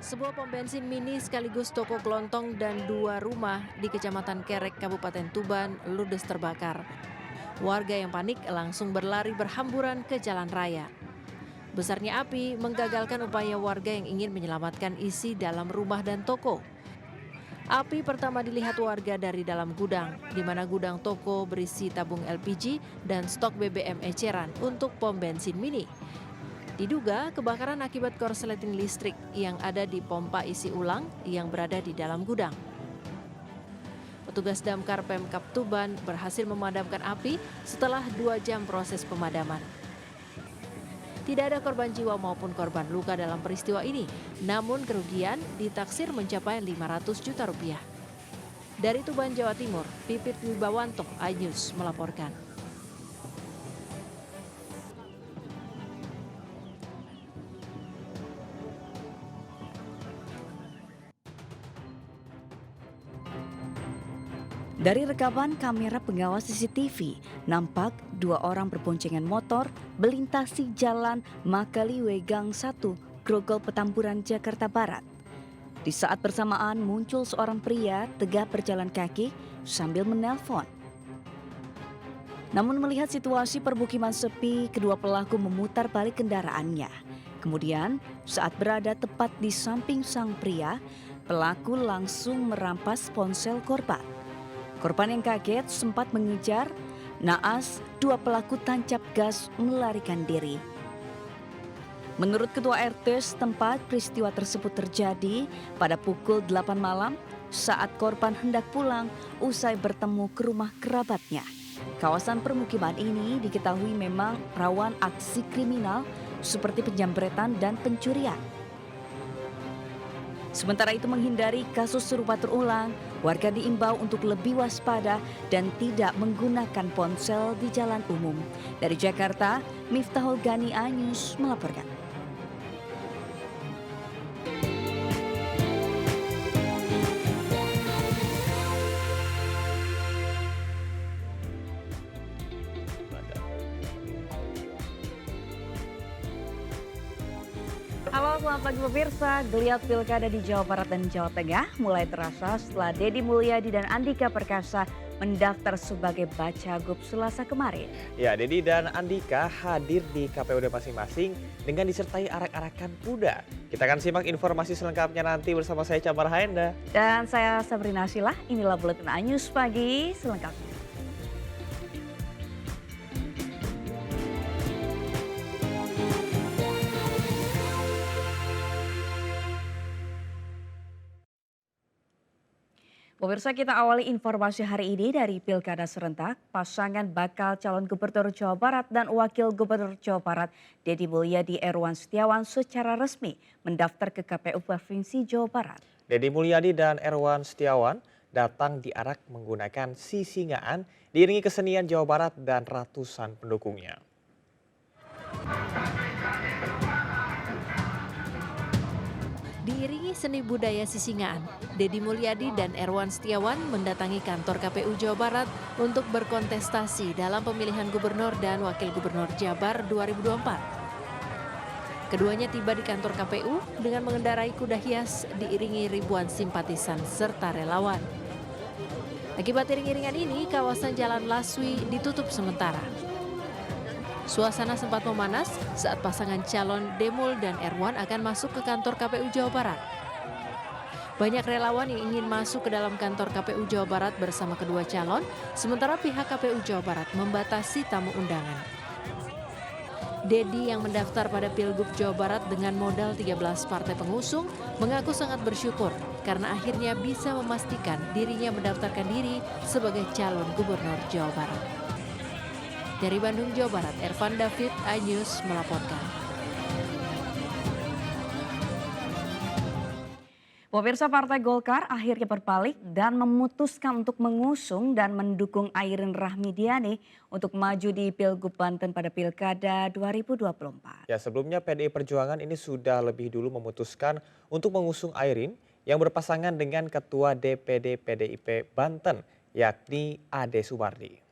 Sebuah pom bensin mini sekaligus toko kelontong dan 2 rumah di Kecamatan Kerek, Kabupaten Tuban, ludes terbakar. Warga yang panik langsung berlari berhamburan ke jalan raya. Besarnya api menggagalkan upaya warga yang ingin menyelamatkan isi dalam rumah dan toko. Api pertama dilihat warga dari dalam gudang, di mana gudang toko berisi tabung LPG dan stok BBM eceran untuk pom bensin mini. Diduga kebakaran akibat korsleting listrik yang ada di pompa isi ulang yang berada di dalam gudang. Petugas damkar Pemkab Tuban berhasil memadamkan api setelah 2 jam proses pemadaman. Tidak ada korban jiwa maupun korban luka dalam peristiwa ini, namun kerugian ditaksir mencapai 500 juta rupiah. Dari Tuban, Jawa Timur, Pipit Wibawanto, iNews melaporkan. Dari rekaman kamera pengawas CCTV, nampak 2 orang berboncengan motor melintasi jalan Makaliwe Gang 1, Grogol Petamburan, Jakarta Barat. Di saat bersamaan muncul seorang pria tegak berjalan kaki sambil menelpon. Namun melihat situasi permukiman sepi, kedua pelaku memutar balik kendaraannya. Kemudian saat berada tepat di samping sang pria, pelaku langsung merampas ponsel korban. Korban yang kaget sempat mengejar, naas 2 pelaku tancap gas melarikan diri. Menurut Ketua RT setempat, peristiwa tersebut terjadi pada pukul 8 malam saat korban hendak pulang usai bertemu ke rumah kerabatnya. Kawasan permukiman ini diketahui memang rawan aksi kriminal seperti penjambretan dan pencurian. Sementara itu menghindari kasus serupa terulang, warga diimbau untuk lebih waspada dan tidak menggunakan ponsel di jalan umum. Dari Jakarta, Miftahul Gani, iNews melaporkan. Halo, selamat pagi pemirsa. Geliat pilkada di Jawa Barat dan Jawa Tengah mulai terasa setelah Deddy Mulyadi dan Andika Perkasa mendaftar sebagai Bacagub Selasa kemarin. Ya, Deddy dan Andika hadir di KPUD masing-masing dengan disertai arak-arakan kuda. Kita akan simak informasi selengkapnya nanti bersama saya Camar Haenda. Dan saya Sabrina Silah, inilah Buletin iNews Pagi selengkapnya. Pemirsa, kita awali informasi hari ini dari Pilkada serentak. Pasangan bakal calon gubernur Jawa Barat dan wakil gubernur Jawa Barat Deddy Mulyadi Erwan Setiawan secara resmi mendaftar ke KPU Provinsi Jawa Barat. Deddy Mulyadi dan Erwan Setiawan datang diarak menggunakan sisingaan diiringi kesenian Jawa Barat dan ratusan pendukungnya. Diiringi seni budaya sisingaan, Deddy Mulyadi dan Erwan Setiawan mendatangi kantor KPU Jawa Barat untuk berkontestasi dalam pemilihan gubernur dan wakil gubernur Jabar 2024. Keduanya tiba di kantor KPU dengan mengendarai kuda hias diiringi ribuan simpatisan serta relawan. Akibat iring-iringan ini, kawasan Jalan Laswi ditutup sementara. Suasana sempat memanas saat pasangan calon Demul dan Erwan akan masuk ke kantor KPU Jawa Barat. Banyak relawan yang ingin masuk ke dalam kantor KPU Jawa Barat bersama kedua calon, sementara pihak KPU Jawa Barat membatasi tamu undangan. Deddy yang mendaftar pada Pilgub Jawa Barat dengan modal 13 partai pengusung mengaku sangat bersyukur karena akhirnya bisa memastikan dirinya mendaftarkan diri sebagai calon gubernur Jawa Barat. Dari Bandung, Jawa Barat, Ervan David, iNews melaporkan. Pemirsa, Partai Golkar akhirnya berbalik dan memutuskan untuk mengusung dan mendukung Airin Rahmidiani untuk maju di Pilgub Banten pada Pilkada 2024. Ya, sebelumnya PDI Perjuangan ini sudah lebih dulu memutuskan untuk mengusung Airin yang berpasangan dengan Ketua DPD PDIP Banten, yakni Ade Sumardi.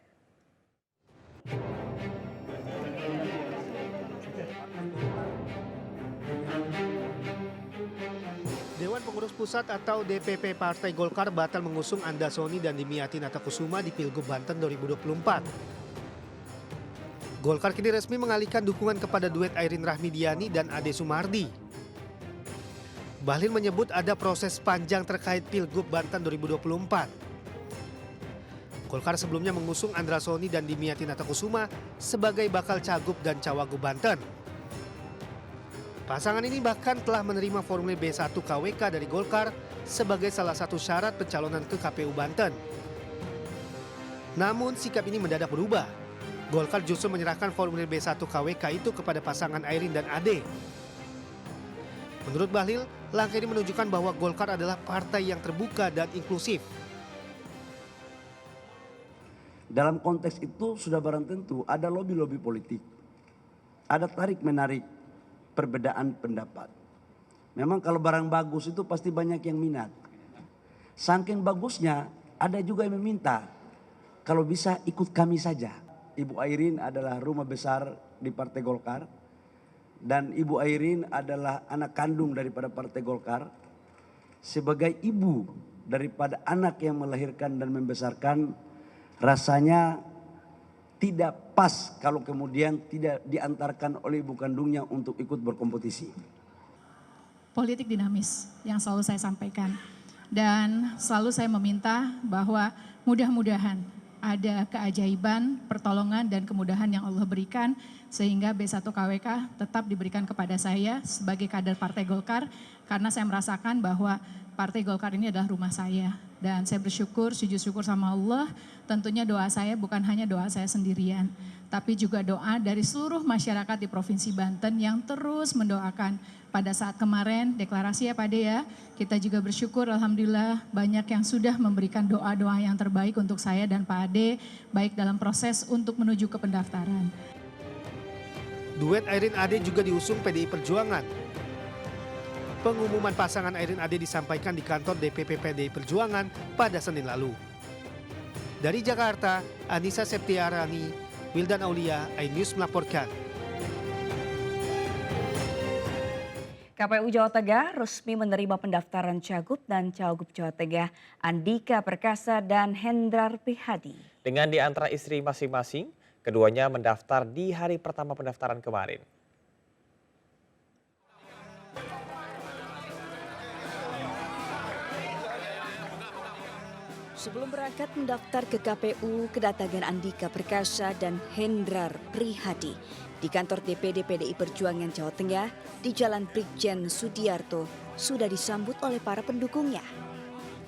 Pengurus Pusat atau DPP Partai Golkar batal mengusung Andasoni dan Dimyati Natakusuma di Pilgub Banten 2024. Golkar kini resmi mengalihkan dukungan kepada duet Airin Rahmidiani dan Ade Sumardi. Bahlil menyebut ada proses panjang terkait Pilgub Banten 2024. Golkar sebelumnya mengusung Andrasoni dan Dimyati Natakusuma sebagai bakal cagup dan cawagup Banten. Pasangan ini bahkan telah menerima formulir B1 KWK dari Golkar sebagai salah satu syarat pencalonan ke KPU Banten. Namun sikap ini mendadak berubah. Golkar justru menyerahkan formulir B1 KWK itu kepada pasangan Airin dan Ade. Menurut Bahlil, langkah ini menunjukkan bahwa Golkar adalah partai yang terbuka dan inklusif. Dalam konteks itu sudah barang tentu ada lobi-lobi politik. Ada tarik-menarik perbedaan pendapat. Memang kalau barang bagus itu pasti banyak yang minat. Saking bagusnya ada juga yang meminta kalau bisa ikut kami saja. Ibu Airin adalah rumah besar di Partai Golkar dan Ibu Airin adalah anak kandung daripada Partai Golkar. Sebagai ibu daripada anak yang melahirkan dan membesarkan, rasanya tidak pas kalau kemudian tidak diantarkan oleh ibu kandungnya untuk ikut berkompetisi. Politik dinamis yang selalu saya sampaikan. Dan selalu saya meminta bahwa mudah-mudahan ada keajaiban, pertolongan dan kemudahan yang Allah berikan sehingga B1 KWK tetap diberikan kepada saya sebagai kader Partai Golkar karena saya merasakan bahwa Partai Golkar ini adalah rumah saya. Dan saya bersyukur, sujud syukur sama Allah, tentunya doa saya bukan hanya doa saya sendirian, tapi juga doa dari seluruh masyarakat di Provinsi Banten yang terus mendoakan. Pada saat kemarin deklarasi ya Pak Ade ya, kita juga bersyukur alhamdulillah banyak yang sudah memberikan doa-doa yang terbaik untuk saya dan Pak Ade, baik dalam proses untuk menuju ke pendaftaran. Duet Airin Ade juga diusung PDI Perjuangan. Pengumuman pasangan Airin Ade disampaikan di kantor DPP PDI Perjuangan pada Senin lalu. Dari Jakarta, Anissa Septiarani, Wildan Aulia, iNews melaporkan. KPU Jawa Tengah resmi menerima pendaftaran Cagup dan Cawagup Jawa Tengah Andika Perkasa dan Hendrar Prihadi. Dengan diantara istri masing-masing, keduanya mendaftar di hari pertama pendaftaran kemarin. Sebelum berangkat mendaftar ke KPU, kedatangan Andika Perkasa dan Hendrar Prihadi di kantor DPD PDI Perjuangan Jawa Tengah di Jalan Brigjen Sudiarto sudah disambut oleh para pendukungnya.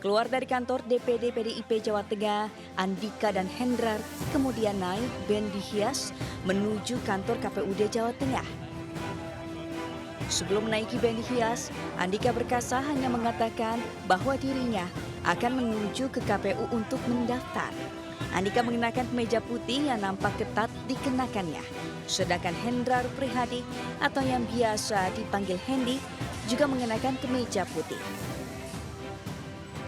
Keluar dari kantor DPD PDIP Jawa Tengah, Andika dan Hendrar kemudian naik bendi hias menuju kantor KPUD Jawa Tengah. Sebelum menaiki bendi hias, Andika Perkasa hanya mengatakan bahwa dirinya akan menuju ke KPU untuk mendaftar. Andika mengenakan kemeja putih yang nampak ketat dikenakannya. Sedangkan Hendrar Prihadi atau yang biasa dipanggil Hendi juga mengenakan kemeja putih.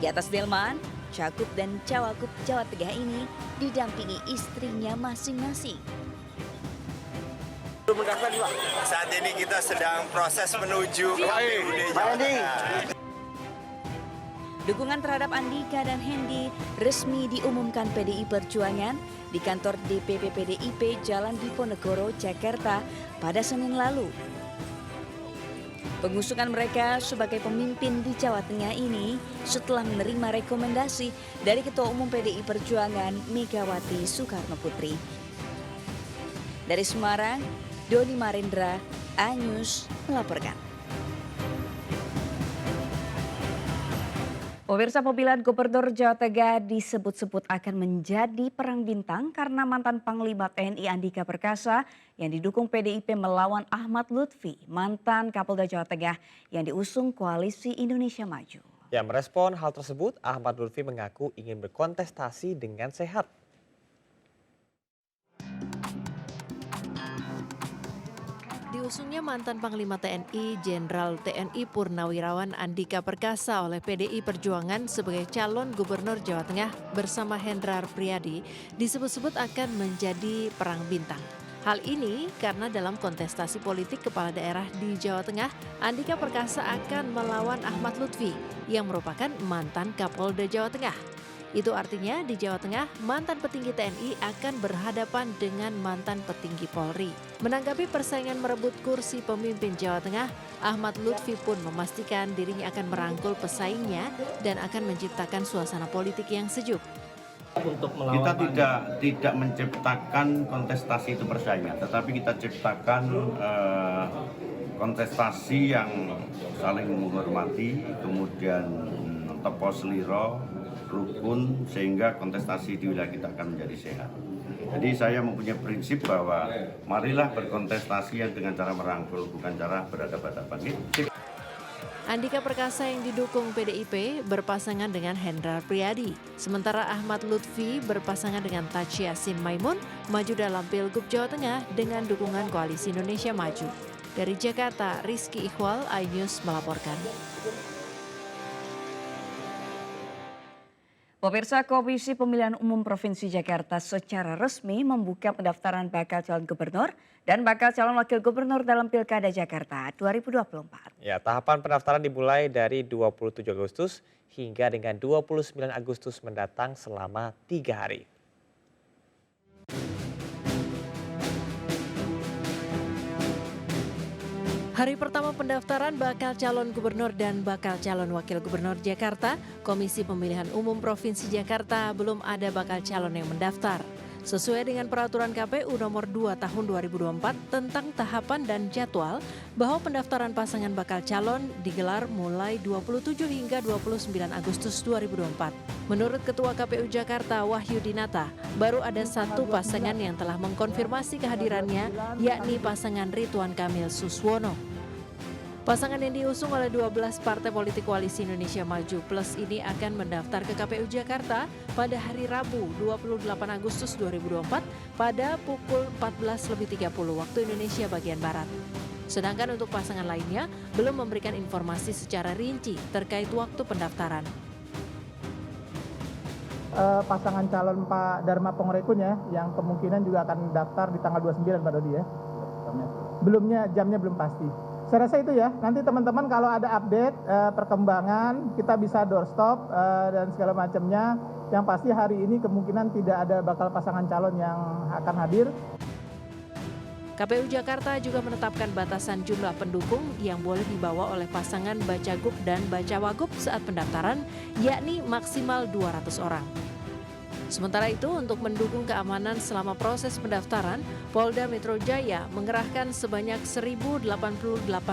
Di atas delman, Cagup dan Cawagup Jawa Tengah ini didampingi istrinya masing-masing. Saat ini kita sedang proses menuju KPUD Jawa Tengah. Dukungan terhadap Andika dan Hendi resmi diumumkan PDI Perjuangan di kantor DPP PDIP Jalan Diponegoro, Jakarta pada Senin lalu. Pengusungan mereka sebagai pemimpin di Jawa Tengah ini setelah menerima rekomendasi dari Ketua Umum PDI Perjuangan Megawati Soekarno Putri. Dari Semarang, Doni Marindra, iNews melaporkan. Pemirsa, pemilihan Gubernur Jawa Tengah disebut-sebut akan menjadi perang bintang karena mantan Panglima TNI Andika Perkasa yang didukung PDIP melawan Ahmad Lutfi, mantan Kapolda Jawa Tengah yang diusung Koalisi Indonesia Maju. Ya, merespon hal tersebut, Ahmad Lutfi mengaku ingin berkontestasi dengan sehat. Diusungnya mantan Panglima TNI Jenderal TNI Purnawirawan Andika Perkasa oleh PDI Perjuangan sebagai calon Gubernur Jawa Tengah bersama Hendrar Prihadi disebut-sebut akan menjadi perang bintang. Hal ini karena dalam kontestasi politik kepala daerah di Jawa Tengah, Andika Perkasa akan melawan Ahmad Lutfi yang merupakan mantan Kapolda Jawa Tengah. Itu artinya di Jawa Tengah, mantan petinggi TNI akan berhadapan dengan mantan petinggi Polri. Menanggapi persaingan merebut kursi pemimpin Jawa Tengah, Ahmad Lutfi pun memastikan dirinya akan merangkul pesaingnya dan akan menciptakan suasana politik yang sejuk. Kita tidak menciptakan kontestasi itu persaingan, tetapi kita ciptakan kontestasi yang saling menghormati, kemudian topo seliro, rukun, sehingga kontestasi di wilayah kita akan menjadi sehat. Jadi saya mempunyai prinsip bahwa marilah berkontestasi yang dengan cara merangkul, bukan cara berhadapan-hadapan. Andika Perkasa yang didukung PDIP berpasangan dengan Hendrar Priyadi. Sementara Ahmad Lutfi berpasangan dengan Taci Yassin Maimun maju dalam Pilgub Jawa Tengah dengan dukungan Koalisi Indonesia Maju. Dari Jakarta, Rizky Ikhwal, iNews melaporkan. Pemirsa, Komisi Pemilihan Umum Provinsi Jakarta secara resmi membuka pendaftaran bakal calon gubernur dan bakal calon wakil gubernur dalam Pilkada Jakarta 2024. Ya, tahapan pendaftaran dimulai dari 27 Agustus hingga dengan 29 Agustus mendatang selama 3 hari. Hari pertama pendaftaran bakal calon gubernur dan bakal calon wakil gubernur Jakarta, Komisi Pemilihan Umum Provinsi Jakarta belum ada bakal calon yang mendaftar. Sesuai dengan peraturan KPU nomor 2 tahun 2024 tentang tahapan dan jadwal bahwa pendaftaran pasangan bakal calon digelar mulai 27 hingga 29 Agustus 2024. Menurut Ketua KPU Jakarta Wahyu Dinata, baru ada satu pasangan yang telah mengkonfirmasi kehadirannya, yakni pasangan Ridwan Kamil Suswono. Pasangan yang diusung oleh 12 partai politik Koalisi Indonesia Maju Plus ini akan mendaftar ke KPU Jakarta pada hari Rabu 28 Agustus 2024 pada pukul 14.30 waktu Indonesia bagian Barat. Sedangkan untuk pasangan lainnya belum memberikan informasi secara rinci terkait waktu pendaftaran. Pasangan calon Pak Dharma Pongrekun ya, yang kemungkinan juga akan daftar di tanggal 29 Pak Dodi ya. Jamnya belum pasti. Saya rasa itu ya, nanti teman-teman kalau ada update perkembangan kita bisa doorstop dan segala macamnya. Yang pasti hari ini kemungkinan tidak ada bakal pasangan calon yang akan hadir. KPU Jakarta juga menetapkan batasan jumlah pendukung yang boleh dibawa oleh pasangan Bacagub dan Bacawagub saat pendaftaran, yakni maksimal 200 orang. Sementara itu, untuk mendukung keamanan selama proses pendaftaran, Polda Metro Jaya mengerahkan sebanyak 1.088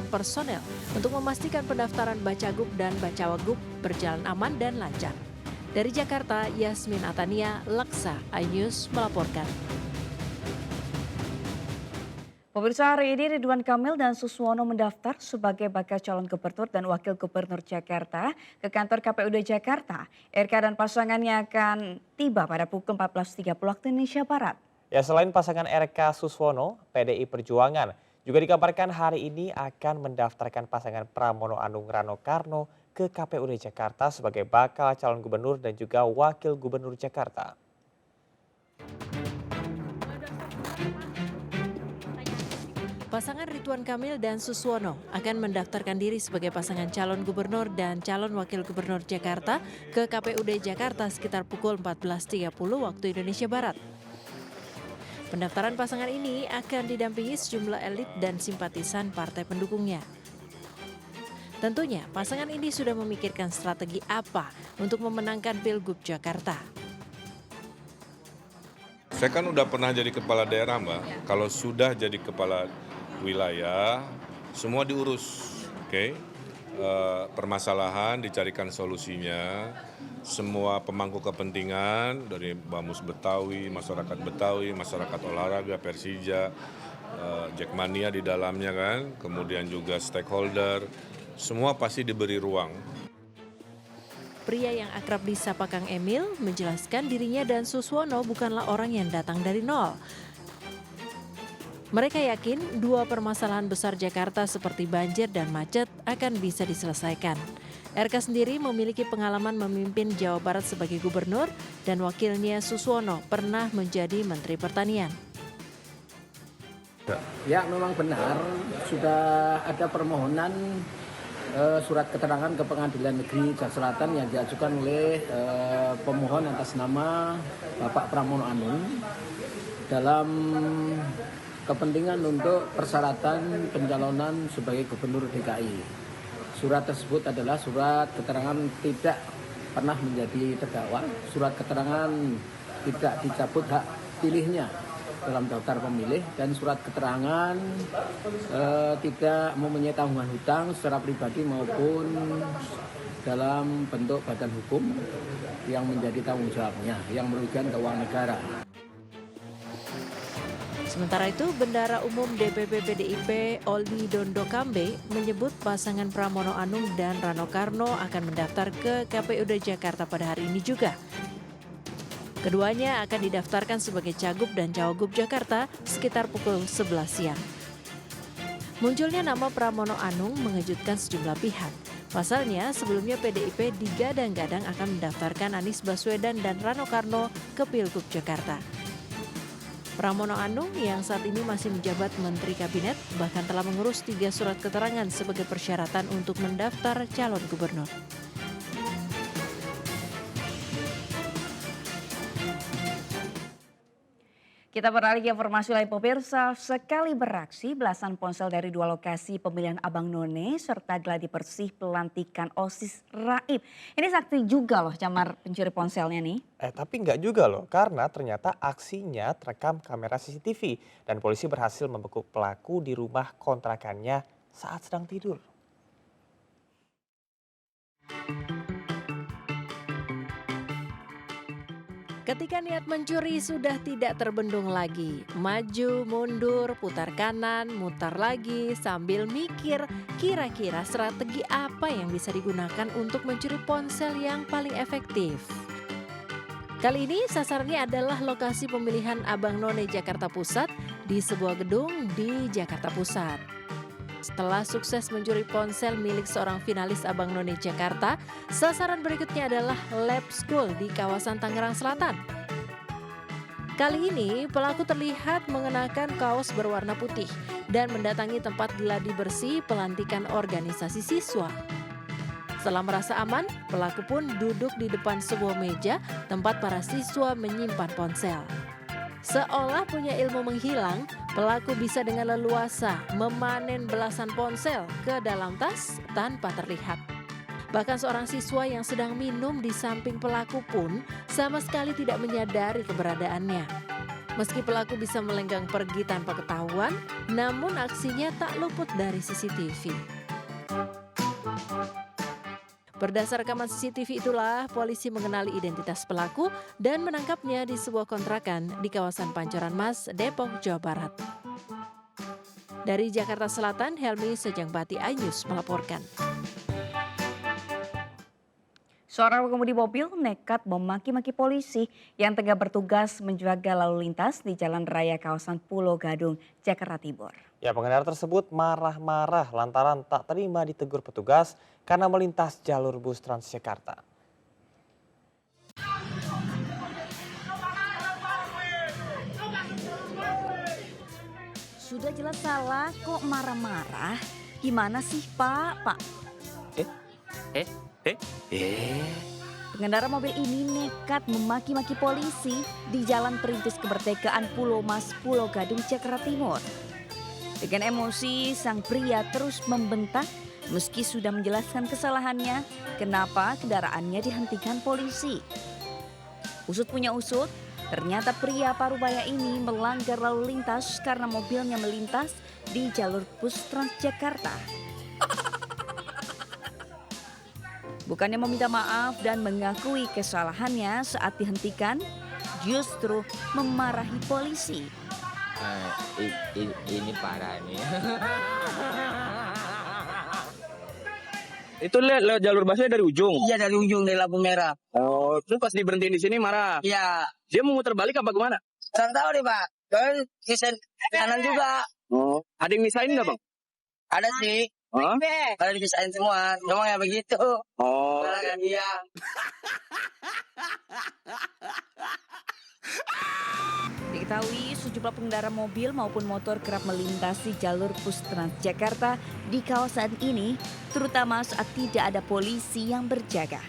personel untuk memastikan pendaftaran Bacagub dan Bacawagub berjalan aman dan lancar. Dari Jakarta, Yasmin Atania, Laksa, iNews melaporkan. Pemirsa, hari ini Ridwan Kamil dan Suswono mendaftar sebagai bakal calon gubernur dan wakil gubernur Jakarta ke kantor KPUD Jakarta. RK dan pasangannya akan tiba pada pukul 14.30 waktu Indonesia Barat. Ya, selain pasangan RK Suswono, PDI Perjuangan juga dikabarkan hari ini akan mendaftarkan pasangan Pramono Anung Rano Karno ke KPUD Jakarta sebagai bakal calon gubernur dan juga wakil gubernur Jakarta. Pasangan Ridwan Kamil dan Suswono akan mendaftarkan diri sebagai pasangan calon gubernur dan calon wakil gubernur Jakarta ke KPUD Jakarta sekitar pukul 14.30 waktu Indonesia Barat. Pendaftaran pasangan ini akan didampingi sejumlah elit dan simpatisan partai pendukungnya. Tentunya pasangan ini sudah memikirkan strategi apa untuk memenangkan Pilgub Jakarta. Saya kan udah pernah jadi kepala daerah, Mbak. Kalau sudah jadi kepala wilayah, semua diurus, oke? Permasalahan dicarikan solusinya, semua pemangku kepentingan dari Bamus Betawi, masyarakat olahraga, Persija, Jackmania di dalamnya kan, kemudian juga stakeholder, semua pasti diberi ruang. Pria yang akrab disapa Kang Emil menjelaskan dirinya dan Suswono bukanlah orang yang datang dari nol. Mereka yakin dua permasalahan besar Jakarta seperti banjir dan macet akan bisa diselesaikan. RK sendiri memiliki pengalaman memimpin Jawa Barat sebagai gubernur dan wakilnya Suswono pernah menjadi Menteri Pertanian. Ya, memang benar sudah ada permohonan surat keterangan ke Pengadilan Negeri Jakarta Selatan yang diajukan oleh pemohon atas nama Bapak Pramono Anung dalam kepentingan untuk persyaratan pencalonan sebagai Gubernur DKI. Surat tersebut adalah surat keterangan tidak pernah menjadi terdakwa, surat keterangan tidak dicabut hak pilihnya dalam daftar pemilih, dan surat keterangan tidak mempunyai tanggungan hutang secara pribadi maupun dalam bentuk badan hukum yang menjadi tanggung jawabnya yang merugikan keuangan negara. Sementara itu, Bendara Umum DPP PDIP Oldi Dondo Kambe menyebut pasangan Pramono Anung dan Rano Karno akan mendaftar ke KPUD Jakarta pada hari ini juga. Keduanya akan didaftarkan sebagai Cagup dan Cawagup Jakarta sekitar pukul 11 siang. Munculnya nama Pramono Anung mengejutkan sejumlah pihak. Pasalnya, sebelumnya PDIP digadang-gadang akan mendaftarkan Anies Baswedan dan Rano Karno ke Pilgub Jakarta. Pramono Anung yang saat ini masih menjabat Menteri Kabinet bahkan telah mengurus 3 surat keterangan sebagai persyaratan untuk mendaftar calon gubernur. Kita beralih ke informasi lain pemirsa. Sekali beraksi, belasan ponsel dari 2 lokasi pemilihan Abang None serta gladi bersih pelantikan OSIS Raib. Ini sakti juga loh Camar pencuri ponselnya nih. Tapi nggak juga loh, karena ternyata aksinya terekam kamera CCTV dan polisi berhasil membekuk pelaku di rumah kontrakannya saat sedang tidur. Ketika niat mencuri sudah tidak terbendung lagi, maju, mundur, putar kanan, mutar lagi sambil mikir kira-kira strategi apa yang bisa digunakan untuk mencuri ponsel yang paling efektif. Kali ini sasarannya adalah lokasi pemilihan Abang None Jakarta Pusat di sebuah gedung di Jakarta Pusat. Setelah sukses mencuri ponsel milik seorang finalis Abang None Jakarta, sasaran berikutnya adalah lab school di kawasan Tangerang Selatan. Kali ini pelaku terlihat mengenakan kaos berwarna putih dan mendatangi tempat gladi bersih pelantikan organisasi siswa. Setelah merasa aman, pelaku pun duduk di depan sebuah meja tempat para siswa menyimpan ponsel. Seolah punya ilmu menghilang, pelaku bisa dengan leluasa memanen belasan ponsel ke dalam tas tanpa terlihat. Bahkan seorang siswa yang sedang minum di samping pelaku pun sama sekali tidak menyadari keberadaannya. Meski pelaku bisa melenggang pergi tanpa ketahuan, namun aksinya tak luput dari CCTV. Berdasar rekaman CCTV itulah polisi mengenali identitas pelaku dan menangkapnya di sebuah kontrakan di kawasan Pancoran Mas, Depok, Jawa Barat. Dari Jakarta Selatan, Helmi Sejangbati Ayus melaporkan. Seorang pengemudi mobil nekat memaki-maki polisi yang tengah bertugas menjaga lalu lintas di Jalan Raya kawasan Pulau Gadung, Jakarta Timur. Ya, pengendara tersebut marah-marah lantaran tak terima ditegur petugas karena melintas jalur bus Transjakarta. Sudah jelas salah kok marah-marah. Gimana sih Pak? Pengendara mobil ini nekat memaki-maki polisi di Jalan Perintis Kemerdekaan Pulau Mas, Pulau Gadung, Jakarta Timur. Dengan emosi, sang pria terus membentak meski sudah menjelaskan kesalahannya kenapa kendaraannya dihentikan polisi. Usut punya usut, ternyata pria parubaya ini melanggar lalu lintas karena mobilnya melintas di jalur bus Transjakarta. Bukannya meminta maaf dan mengakui kesalahannya saat dihentikan, justru memarahi polisi. Ini parah nih. Itu lewat jalur busnya dari ujung? Iya, dari ujung, dari lampu merah. Oh, terus pas diberhentiin di sini marah? Iya. Dia mau muter balik apa kemana? Kurang tahu deh Pak, kan kisen kanan juga. Oh, ada yang misahin nggak Bang? Ada sih. Hah? Kalau dipisahin semua, memang ya begitu. Oh. Iya. Diketahui sejumlah pengendara mobil maupun motor kerap melintasi jalur bus Transjakarta di kawasan ini, terutama saat tidak ada polisi yang berjaga.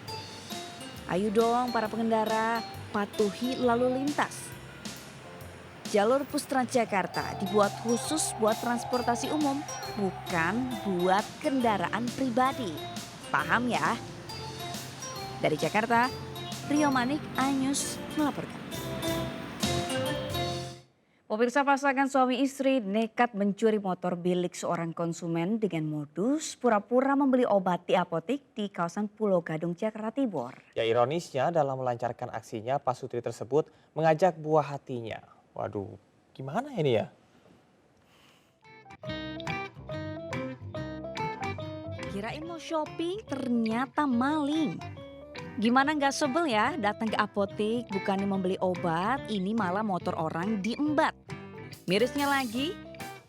Ayo dong para pengendara, patuhi lalu lintas. Jalur bus Transjakarta dibuat khusus buat transportasi umum, bukan buat kendaraan pribadi. Paham ya? Dari Jakarta, Rio Manik, iNews melaporkan. Pemirsa, pasangan suami istri nekat mencuri motor milik seorang konsumen dengan modus pura-pura membeli obat di apotek di kawasan Pulau Gadung, Jakarta Timur. Ya ironisnya dalam melancarkan aksinya, pasutri tersebut mengajak buah hatinya. Waduh, gimana ini ya? Kirain mau shopping, ternyata maling. Gimana nggak sebel ya datang ke apotek bukannya membeli obat, ini malah motor orang diembat. Mirisnya lagi,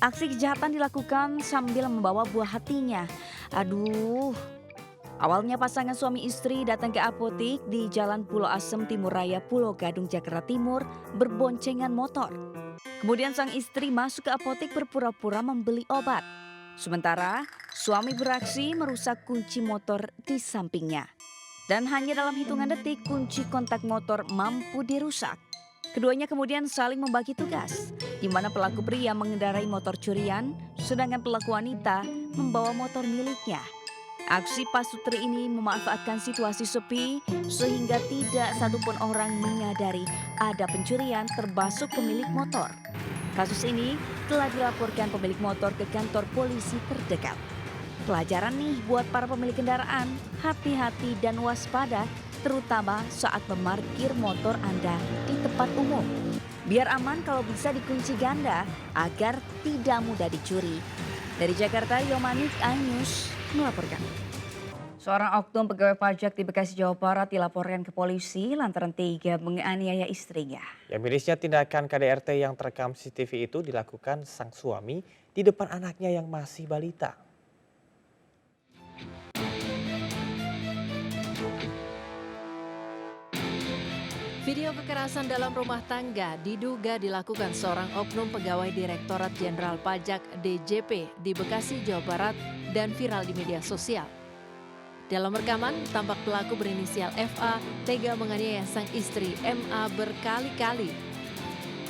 aksi kejahatan dilakukan sambil membawa buah hatinya. Aduh, awalnya pasangan suami istri datang ke apotek di Jalan Pulau Asem Timur Raya, Pulau Gadung, Jakarta Timur berboncengan motor. Kemudian sang istri masuk ke apotek berpura-pura membeli obat. Sementara suami beraksi merusak kunci motor di sampingnya. Dan hanya dalam hitungan detik kunci kontak motor mampu dirusak. Keduanya kemudian saling membagi tugas, di mana pelaku pria mengendarai motor curian, sedangkan pelaku wanita membawa motor miliknya. Aksi pasutri ini memanfaatkan situasi sepi sehingga tidak satupun orang menyadari ada pencurian termasuk pemilik motor. Kasus ini telah dilaporkan pemilik motor ke kantor polisi terdekat. Pelajaran nih buat para pemilik kendaraan, hati-hati dan waspada terutama saat memarkir motor Anda di tempat umum. Biar aman kalau bisa dikunci ganda agar tidak mudah dicuri. Dari Jakarta, Rio Manik, iNews melaporkan. Seorang oknum pegawai pajak di Bekasi, Jawa Barat dilaporkan ke polisi lantaran tega menganiaya istrinya. Ya mirisnya tindakan KDRT yang terekam CCTV itu dilakukan sang suami di depan anaknya yang masih balita. Video kekerasan dalam rumah tangga diduga dilakukan seorang oknum pegawai Direktorat Jenderal Pajak DJP di Bekasi, Jawa Barat dan viral di media sosial. Dalam rekaman, tampak pelaku berinisial FA tega menganiaya sang istri MA berkali-kali.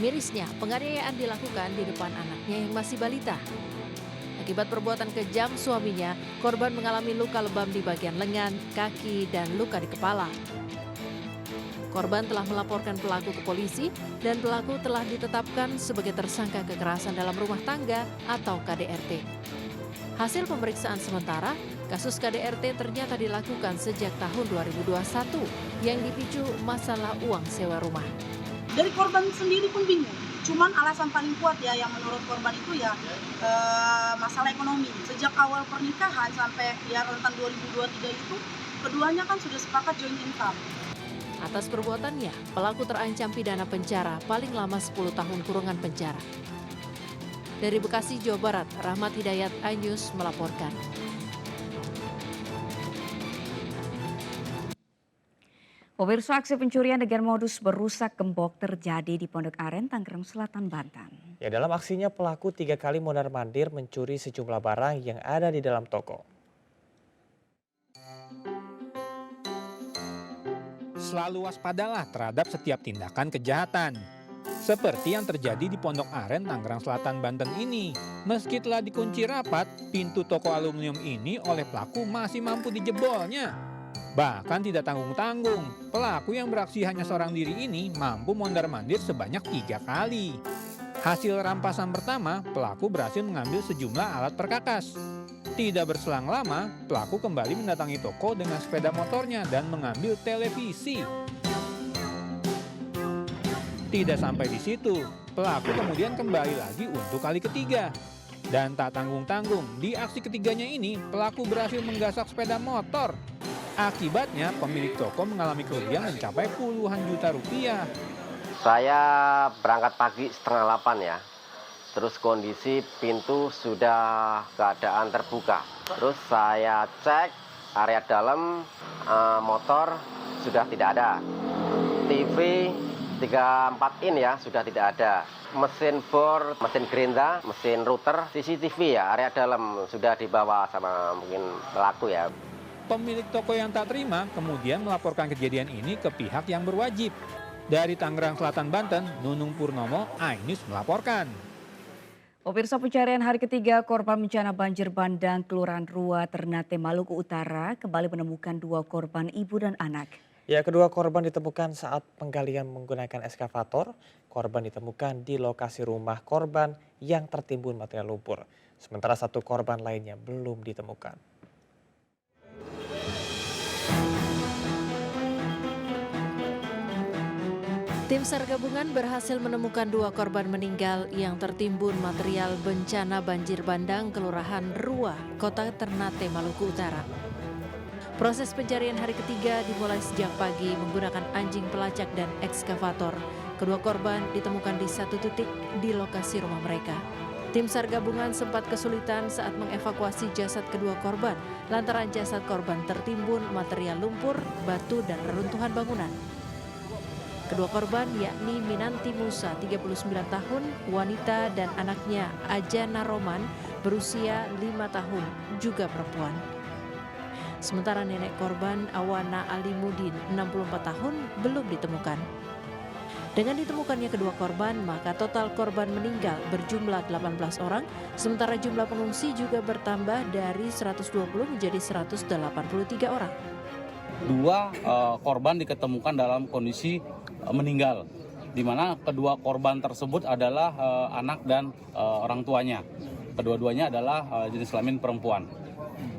Mirisnya, penganiayaan dilakukan di depan anaknya yang masih balita. Akibat perbuatan kejam suaminya, korban mengalami luka lebam di bagian lengan, kaki, dan luka di kepala. Korban telah melaporkan pelaku ke polisi dan pelaku telah ditetapkan sebagai tersangka kekerasan dalam rumah tangga atau KDRT. Hasil pemeriksaan sementara, kasus KDRT ternyata dilakukan sejak tahun 2021 yang dipicu masalah uang sewa rumah. Dari korban sendiri pun bingung, cuman alasan paling kuat ya yang menurut korban itu ya masalah ekonomi. Sejak awal pernikahan sampai ya rentan 2023 itu, keduanya kan sudah sepakat joint income. Atas perbuatannya, pelaku terancam pidana penjara paling lama 10 tahun kurungan penjara. Dari Bekasi, Jawa Barat, Rahmat Hidayat, iNews melaporkan. Pemirsa, aksi pencurian dengan modus berusak gembok terjadi di Pondok Aren, Tangerang Selatan, Banten. Ya dalam aksinya pelaku 3 kali mondar-mandir mencuri sejumlah barang yang ada di dalam toko. Selalu waspadalah terhadap setiap tindakan kejahatan. Seperti yang terjadi di Pondok Aren, Tangerang Selatan, Banten ini. Meski telah dikunci rapat, pintu toko aluminium ini oleh pelaku masih mampu dijebolnya. Bahkan tidak tanggung-tanggung, pelaku yang beraksi hanya seorang diri ini mampu mondar-mandir sebanyak 3 kali. Hasil rampasan pertama, pelaku berhasil mengambil sejumlah alat perkakas. Tidak berselang lama, pelaku kembali mendatangi toko dengan sepeda motornya dan mengambil televisi. Tidak sampai di situ, pelaku kemudian kembali lagi untuk kali ketiga. Dan tak tanggung-tanggung, di aksi ketiganya ini pelaku berhasil menggasak sepeda motor. Akibatnya pemilik toko mengalami kerugian mencapai puluhan juta rupiah. Saya berangkat pagi 7:30 ya. Terus kondisi pintu sudah keadaan terbuka. Terus saya cek area dalam, motor sudah tidak ada. TV 3-4 in ya sudah tidak ada. Mesin bor, mesin gerinda, mesin router, CCTV ya area dalam sudah dibawa sama mungkin pelaku ya. Pemilik toko yang tak terima kemudian melaporkan kejadian ini ke pihak yang berwajib. Dari Tangerang Selatan, Banten, Nunung Purnomo, iNews melaporkan. Pemirsa, pencarian hari ketiga korban bencana banjir bandang Kelurahan Rua, Ternate, Maluku Utara kembali menemukan 2 korban ibu dan anak. Ya, kedua korban ditemukan saat penggalian menggunakan eskavator. Korban ditemukan di lokasi rumah korban yang tertimbun material lumpur. Sementara 1 korban lainnya belum ditemukan. Tim SAR gabungan berhasil menemukan 2 korban meninggal yang tertimbun material bencana banjir bandang Kelurahan Rua, Kota Ternate, Maluku Utara. Proses pencarian hari ketiga dimulai sejak pagi menggunakan anjing pelacak dan ekskavator. Kedua korban ditemukan di 1 titik di lokasi rumah mereka. Tim SAR gabungan sempat kesulitan saat mengevakuasi jasad kedua korban lantaran jasad korban tertimbun material lumpur, batu, dan reruntuhan bangunan. Kedua korban yakni Minanti Musa 39 tahun, wanita, dan anaknya Ajana Roman berusia 5 tahun, juga perempuan. Sementara nenek korban Awana Alimudin 64 tahun belum ditemukan. Dengan ditemukannya kedua korban, maka total korban meninggal berjumlah 18 orang, sementara jumlah pengungsi juga bertambah dari 120 menjadi 183 orang. 2 korban diketemukan dalam kondisi meninggal, di mana kedua korban tersebut adalah anak dan orang tuanya. Kedua-duanya adalah jenis kelamin perempuan.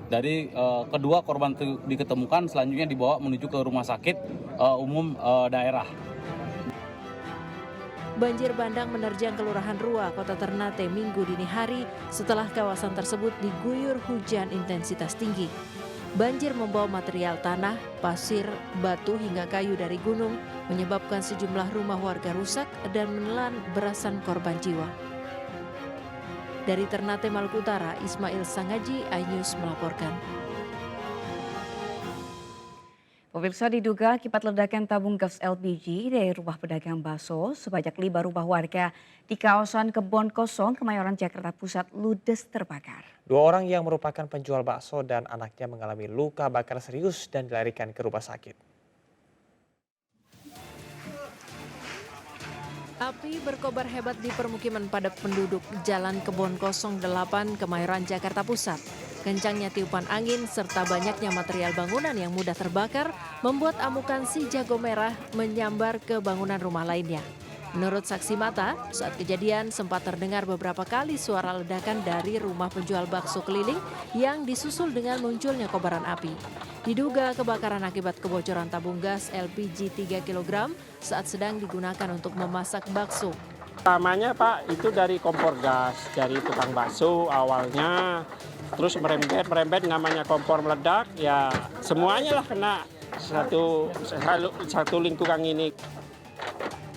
Dari kedua korban diketemukan, selanjutnya dibawa menuju ke rumah sakit umum daerah. Banjir bandang menerjang Kelurahan Rua, Kota Ternate Minggu dini hari setelah kawasan tersebut diguyur hujan intensitas tinggi. Banjir membawa material tanah, pasir, batu hingga kayu dari gunung, menyebabkan sejumlah rumah warga rusak dan menelan belasan korban jiwa. Dari Ternate, Maluku Utara, Ismail Sangaji, iNews melaporkan. Pemirsa, diduga akibat ledakan tabung gas LPG dari rumah pedagang bakso, sebanyak 5 rumah warga di kawasan Kebon Kosong, Kemayoran, Jakarta Pusat ludes terbakar. 2 orang yang merupakan penjual bakso dan anaknya mengalami luka bakar serius dan dilarikan ke rumah sakit. Api berkobar hebat di permukiman padat penduduk Jalan Kebon Kosong 8, Kemayoran, Jakarta Pusat. Kencangnya tiupan angin serta banyaknya material bangunan yang mudah terbakar membuat amukan si jago merah menyambar ke bangunan rumah lainnya. Menurut saksi mata, saat kejadian sempat terdengar beberapa kali suara ledakan dari rumah penjual bakso keliling yang disusul dengan munculnya kobaran api. Diduga kebakaran akibat kebocoran tabung gas LPG 3 kg saat sedang digunakan untuk memasak bakso. Pertamanya Pak, itu dari kompor gas, dari tukang bakso awalnya. Terus merembet namanya kompor meledak, ya semuanya lah kena satu lingkungan ini.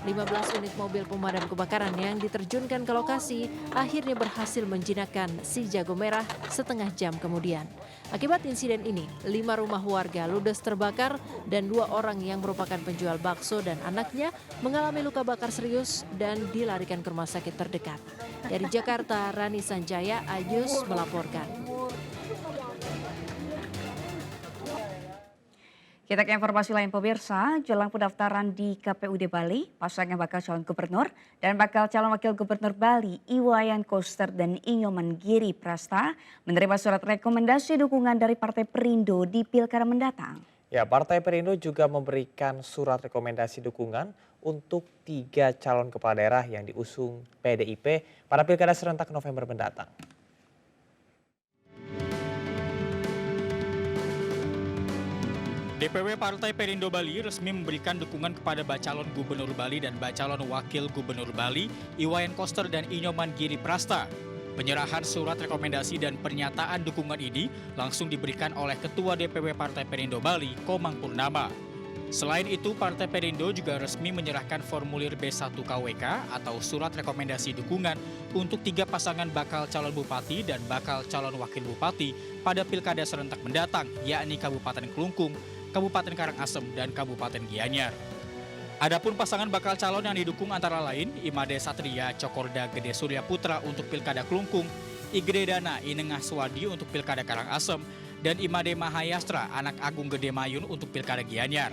15 unit mobil pemadam kebakaran yang diterjunkan ke lokasi akhirnya berhasil menjinakkan si jago merah setengah jam kemudian. Akibat insiden ini, 5 rumah warga ludes terbakar dan 2 orang yang merupakan penjual bakso dan anaknya mengalami luka bakar serius dan dilarikan ke rumah sakit terdekat. Dari Jakarta, Rani Sanjaya, iNews melaporkan. Kita ke informasi lain, pemirsa. Jelang pendaftaran di KPUD Bali, pasangan bakal calon gubernur dan bakal calon wakil gubernur Bali, Iwayan Koster dan Inyoman Giri Prasta, menerima surat rekomendasi dukungan dari Partai Perindo di Pilkada mendatang. Ya, Partai Perindo juga memberikan surat rekomendasi dukungan untuk 3 calon kepala daerah yang diusung PDIP pada Pilkada serentak November mendatang. DPW Partai Perindo Bali resmi memberikan dukungan kepada Bacalon Gubernur Bali dan Bacalon Wakil Gubernur Bali, Iwayan Koster dan Inyoman Giri Prasta. Penyerahan surat rekomendasi dan pernyataan dukungan ini langsung diberikan oleh Ketua DPW Partai Perindo Bali, Komang Purnama. Selain itu, Partai Perindo juga resmi menyerahkan formulir B1 KWK atau surat rekomendasi dukungan untuk 3 pasangan bakal calon bupati dan bakal calon wakil bupati pada Pilkada serentak mendatang, yakni Kabupaten Kelungkung, Kabupaten Karangasem, dan Kabupaten Gianyar. Adapun pasangan bakal calon yang didukung antara lain Imade Satria Cokorda Gede Surya Putra untuk Pilkada Klungkung, Igede Dana Inengah Swadi untuk Pilkada Karangasem, dan Imade Mahayastra Anak Agung Gede Mayun untuk Pilkada Gianyar.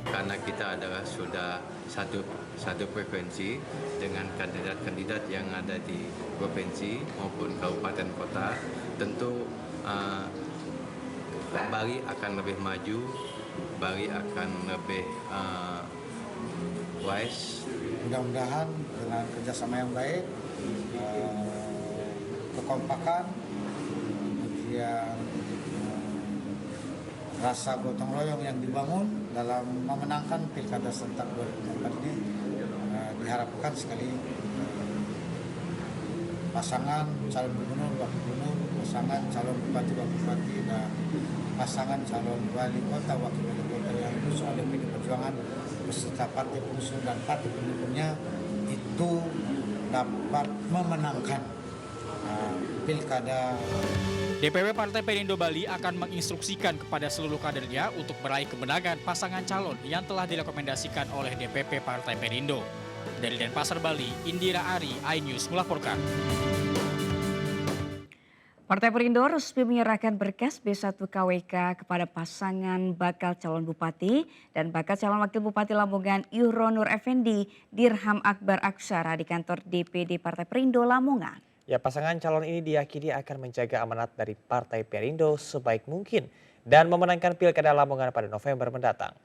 Karena kita adalah sudah satu provinsi dengan kandidat-kandidat yang ada di provinsi maupun kabupaten kota, tentu Bali akan lebih maju, Bali akan lebih wise. Mudah-mudahan dengan kerjasama yang baik, kekompakan, kemudian rasa gotong royong yang dibangun dalam memenangkan Pilkada serentak 2024 ini diharapkan sekali pasangan calon gubernur, wakil gubernur, pasangan calon bupati, wakil bupati, dan pasangan calon wali kota, wakil wali kota yang diusung oleh PDI Perjuangan beserta partai pengusung dan partai pendukungnya itu dapat memenangkan Pilkada. DPW Partai Perindo Bali akan menginstruksikan kepada seluruh kadernya untuk meraih kemenangan pasangan calon yang telah direkomendasikan oleh DPP Partai Perindo. Dari Denpasar, Bali, Indira Ari, iNews melaporkan. Partai Perindo resmi menyerahkan berkas B1 KWK kepada pasangan bakal calon bupati dan bakal calon wakil bupati Lamongan Yuhronur Effendi Dirham Akbar Aksara di kantor DPD Partai Perindo Lamongan. Ya, pasangan calon ini diyakini akan menjaga amanat dari Partai Perindo sebaik mungkin dan memenangkan Pilkada Lamongan pada November mendatang.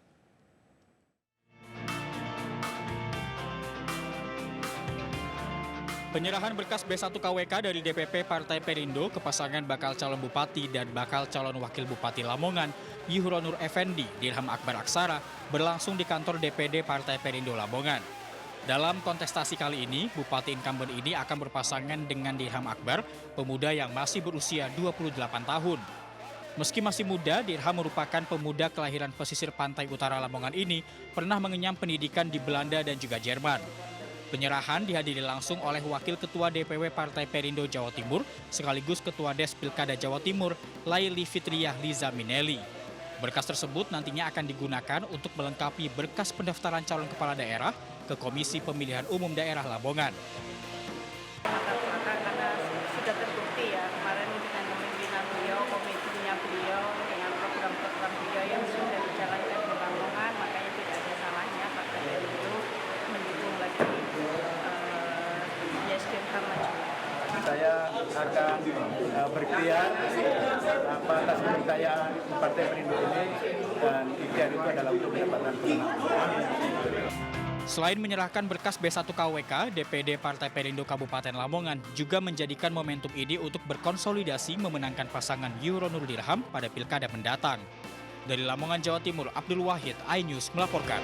Penyerahan berkas B1 KWK dari DPP Partai Perindo ke pasangan bakal calon bupati dan bakal calon wakil bupati Lamongan Yuhronur Effendi Dirham Akbar Aksara berlangsung di kantor DPD Partai Perindo Lamongan. Dalam kontestasi kali ini, bupati incumbent ini akan berpasangan dengan Dirham Akbar, pemuda yang masih berusia 28 tahun. Meski masih muda, Dirham merupakan pemuda kelahiran pesisir pantai utara Lamongan ini pernah mengenyam pendidikan di Belanda dan juga Jerman. Penyerahan dihadiri langsung oleh Wakil Ketua DPW Partai Perindo Jawa Timur sekaligus Ketua Des Pilkada Jawa Timur, Laili Fitriah Liza Minelli. Berkas tersebut nantinya akan digunakan untuk melengkapi berkas pendaftaran calon kepala daerah ke Komisi Pemilihan Umum Daerah Lamongan. Karena sudah terbukti ya kemarin dengan kepemimpinan beliau, komitmennya beliau dengan program-program beliau yang sudah dijalankan di Lamongan, makanya tidak ada salahnya Partai Perindo mendukung lagi Dirham maju. Saya akan berikhtiar atas kepercayaan Partai Perindo ini dan ikhtiar itu adalah untuk mendapatkan kemenangan. Selain menyerahkan berkas B1 KWK, DPD Partai Perindo Kabupaten Lamongan juga menjadikan momentum ini untuk berkonsolidasi memenangkan pasangan Yuhronur Dirham pada Pilkada mendatang. Dari Lamongan, Jawa Timur, Abdul Wahid, iNews melaporkan.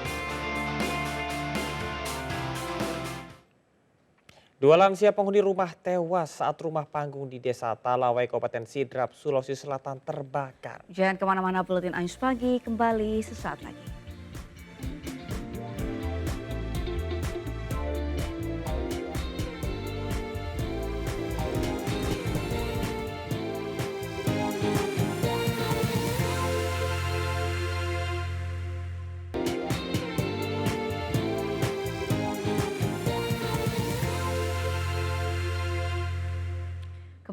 Dua lansia penghuni rumah tewas saat rumah panggung di Desa Talawai, Kabupaten Sidrap, Sulawesi Selatan terbakar. Jangan kemana-mana, Buletin iNews Pagi kembali sesaat lagi.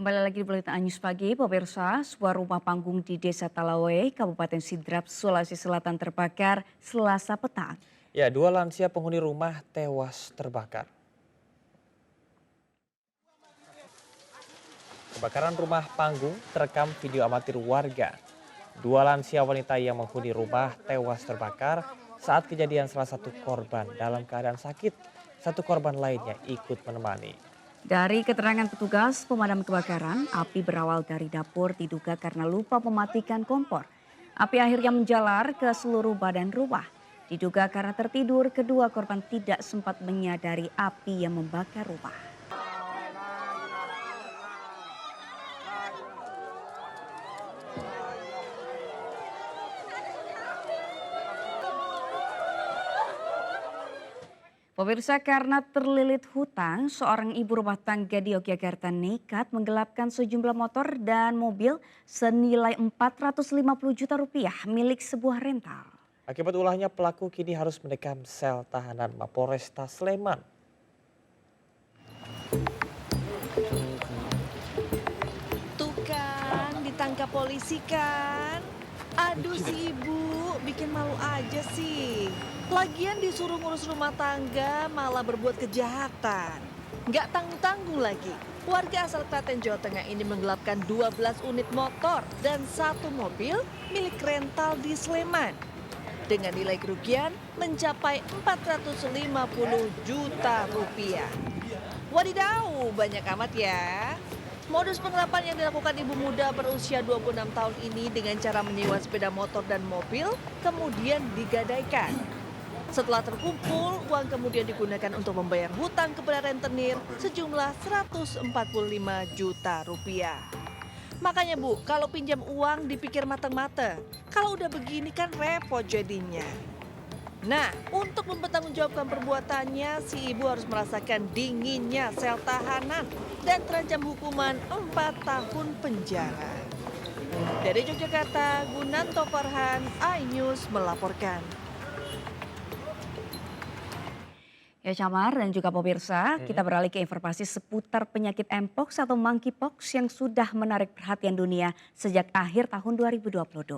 Kembali lagi di Buletin iNews Pagi, pemirsa, sebuah rumah panggung di Desa Talawai, Kabupaten Sidrap, Sulawesi Selatan terbakar Selasa petang. Ya, dua lansia penghuni rumah tewas terbakar. Kebakaran rumah panggung terekam video amatir warga. Dua lansia wanita yang menghuni rumah tewas terbakar saat kejadian salah satu korban dalam keadaan sakit. Satu korban lainnya ikut menemani. Dari keterangan petugas pemadam kebakaran, api berawal dari dapur diduga karena lupa mematikan kompor. Api akhirnya menjalar ke seluruh badan rumah. Diduga karena tertidur, kedua korban tidak sempat menyadari api yang membakar rumah. Pemirsa, karena terlilit hutang, seorang ibu rumah tangga di Yogyakarta nekat menggelapkan sejumlah motor dan mobil senilai 450 juta rupiah milik sebuah rental. Akibat ulahnya pelaku kini harus mendekam sel tahanan Mapolresta Sleman. Tuh kan, ditangkap polisi kan? Aduh si ibu, bikin malu aja sih. Lagian disuruh ngurus rumah tangga malah berbuat kejahatan. Nggak tanggung-tanggung lagi. Warga asal Klaten, Jawa Tengah ini menggelapkan 12 unit motor dan 1 mobil milik rental di Sleman. Dengan nilai kerugian mencapai 450 juta rupiah. Wadidaw, banyak amat ya. Modus penggelapan yang dilakukan ibu muda berusia 26 tahun ini dengan cara menyewa sepeda motor dan mobil kemudian digadaikan. Setelah terkumpul, uang kemudian digunakan untuk membayar hutang kepada rentenir sejumlah 145 juta rupiah. Makanya Bu, kalau pinjam uang dipikir matang-matang. Kalau udah begini kan repot jadinya. Nah, untuk mempertanggungjawabkan perbuatannya, si ibu harus merasakan dinginnya sel tahanan dan terancam hukuman 4 tahun penjara. Dari Yogyakarta, Gunanto Farhan, iNews melaporkan. Ya Camar dan juga pemirsa, kita beralih ke informasi seputar penyakit Mpox atau Monkeypox yang sudah menarik perhatian dunia sejak akhir tahun 2022.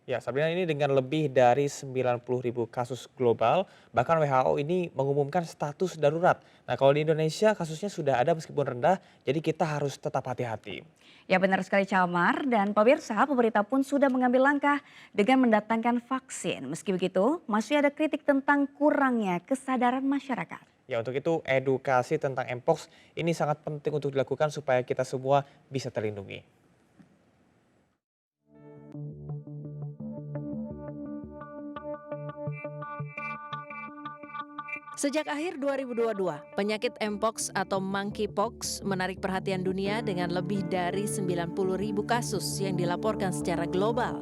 Ya, Sabrina, ini dengan lebih dari 90.000 kasus global, bahkan WHO ini mengumumkan status darurat. Nah, kalau di Indonesia kasusnya sudah ada meskipun rendah, jadi kita harus tetap hati-hati. Ya benar sekali Camar, dan pemirsa, pemerintah pun sudah mengambil langkah dengan mendatangkan vaksin. Meski begitu, masih ada kritik tentang kurangnya kesadaran masyarakat. Ya, untuk itu edukasi tentang Mpox ini sangat penting untuk dilakukan supaya kita semua bisa terlindungi. Sejak akhir 2022, penyakit Mpox atau Monkeypox menarik perhatian dunia dengan lebih dari 90.000 kasus yang dilaporkan secara global.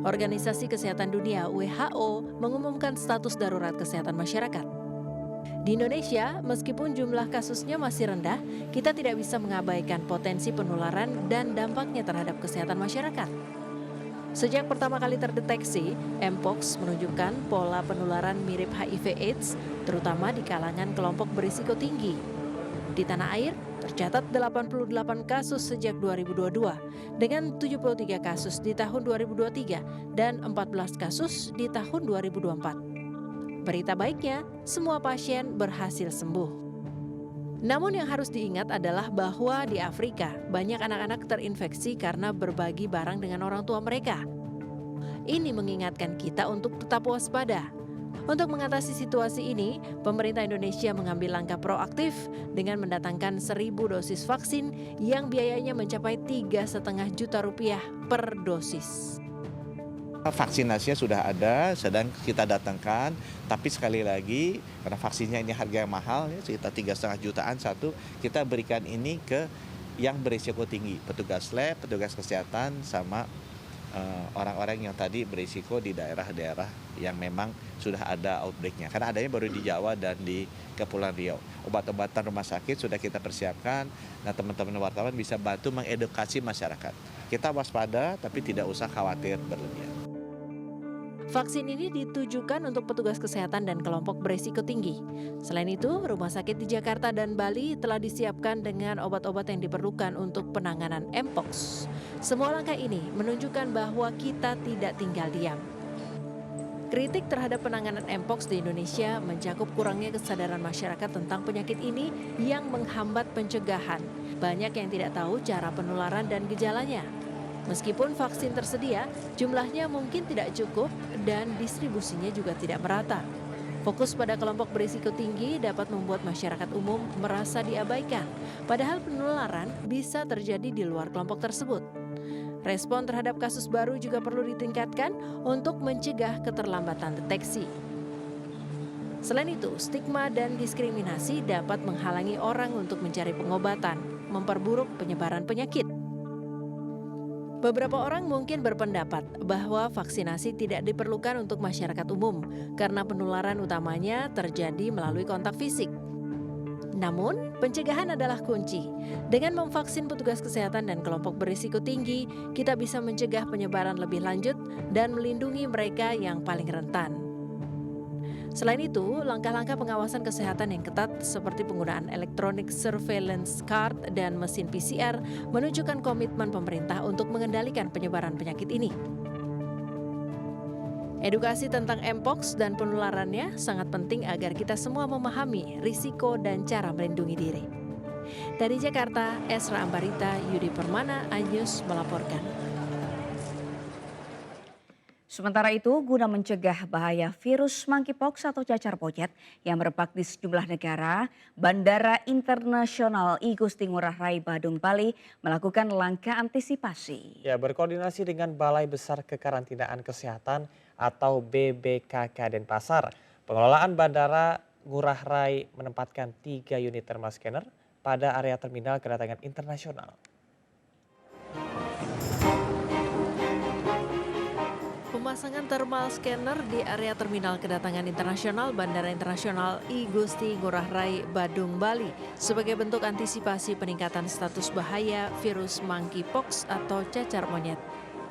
Organisasi Kesehatan Dunia WHO mengumumkan status darurat kesehatan masyarakat. Di Indonesia, meskipun jumlah kasusnya masih rendah, kita tidak bisa mengabaikan potensi penularan dan dampaknya terhadap kesehatan masyarakat. Sejak pertama kali terdeteksi, Mpox menunjukkan pola penularan mirip HIV/AIDS, terutama di kalangan kelompok berisiko tinggi. Di tanah air, tercatat 88 kasus sejak 2022, dengan 73 kasus di tahun 2023 dan 14 kasus di tahun 2024. Berita baiknya, semua pasien berhasil sembuh. Namun yang harus diingat adalah bahwa di Afrika banyak anak-anak terinfeksi karena berbagi barang dengan orang tua mereka. Ini mengingatkan kita untuk tetap waspada. Untuk mengatasi situasi ini, pemerintah Indonesia mengambil langkah proaktif dengan mendatangkan 1.000 dosis vaksin yang biayanya mencapai 3,5 juta rupiah per dosis. Vaksinasinya sudah ada, sedang kita datangkan, tapi sekali lagi karena vaksinnya ini harga yang mahal, ya, sekitar 3,5 jutaan satu, kita berikan ini ke yang berisiko tinggi, petugas lab, petugas kesehatan, sama orang-orang yang tadi berisiko di daerah-daerah yang memang sudah ada outbreak-nya. Karena adanya baru di Jawa dan di Kepulauan Riau. Obat-obatan rumah sakit sudah kita persiapkan, nah teman-teman wartawan bisa bantu mengedukasi masyarakat. Kita waspada tapi tidak usah khawatir berlebihan. Vaksin ini ditujukan untuk petugas kesehatan dan kelompok berisiko tinggi. Selain itu, rumah sakit di Jakarta dan Bali telah disiapkan dengan obat-obat yang diperlukan untuk penanganan Mpox. Semua langkah ini menunjukkan bahwa kita tidak tinggal diam. Kritik terhadap penanganan Mpox di Indonesia mencakup kurangnya kesadaran masyarakat tentang penyakit ini yang menghambat pencegahan. Banyak yang tidak tahu cara penularan dan gejalanya. Meskipun vaksin tersedia, jumlahnya mungkin tidak cukup dan distribusinya juga tidak merata. Fokus pada kelompok berisiko tinggi dapat membuat masyarakat umum merasa diabaikan, padahal penularan bisa terjadi di luar kelompok tersebut. Respon terhadap kasus baru juga perlu ditingkatkan untuk mencegah keterlambatan deteksi. Selain itu, stigma dan diskriminasi dapat menghalangi orang untuk mencari pengobatan, memperburuk penyebaran penyakit. Beberapa orang mungkin berpendapat bahwa vaksinasi tidak diperlukan untuk masyarakat umum karena penularan utamanya terjadi melalui kontak fisik. Namun, pencegahan adalah kunci. Dengan memvaksin petugas kesehatan dan kelompok berisiko tinggi, kita bisa mencegah penyebaran lebih lanjut dan melindungi mereka yang paling rentan. Selain itu, langkah-langkah pengawasan kesehatan yang ketat seperti penggunaan electronic surveillance card dan mesin PCR menunjukkan komitmen pemerintah untuk mengendalikan penyebaran penyakit ini. Edukasi tentang Mpox dan penularannya sangat penting agar kita semua memahami risiko dan cara melindungi diri. Dari Jakarta, Esra Ambarita, Yudi Permana, iNews melaporkan. Sementara itu, guna mencegah bahaya virus monkeypox atau cacar monyet yang merebak di sejumlah negara, Bandara Internasional I Gusti Ngurah Rai Badung Bali melakukan langkah antisipasi. Ya, berkoordinasi dengan Balai Besar Kekarantinaan Kesehatan atau BBKK Denpasar, pengelolaan Bandara Ngurah Rai menempatkan 3 unit thermal scanner pada area terminal kedatangan internasional. Pemasangan thermal scanner di area terminal kedatangan internasional Bandara Internasional I Gusti Ngurah Rai Badung Bali sebagai bentuk antisipasi peningkatan status bahaya virus monkeypox atau cacar monyet.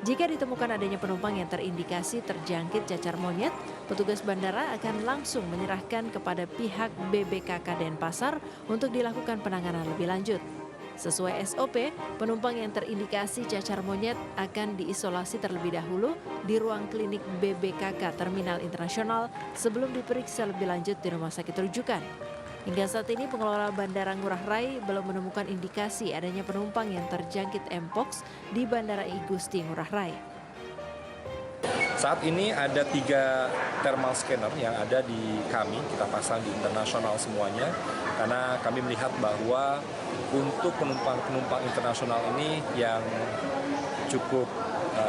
Jika ditemukan adanya penumpang yang terindikasi terjangkit cacar monyet, petugas bandara akan langsung menyerahkan kepada pihak BBKK Denpasar untuk dilakukan penanganan lebih lanjut. Sesuai SOP, penumpang yang terindikasi cacar monyet akan diisolasi terlebih dahulu di ruang klinik BBKK Terminal Internasional sebelum diperiksa lebih lanjut di rumah sakit rujukan. Hingga saat ini pengelola Bandara Ngurah Rai belum menemukan indikasi adanya penumpang yang terjangkit Mpox di Bandara I Gusti Ngurah Rai. Saat ini ada 3 thermal scanner yang ada di kami, kita pasang di internasional semuanya, karena kami melihat bahwa untuk penumpang internasional ini yang cukup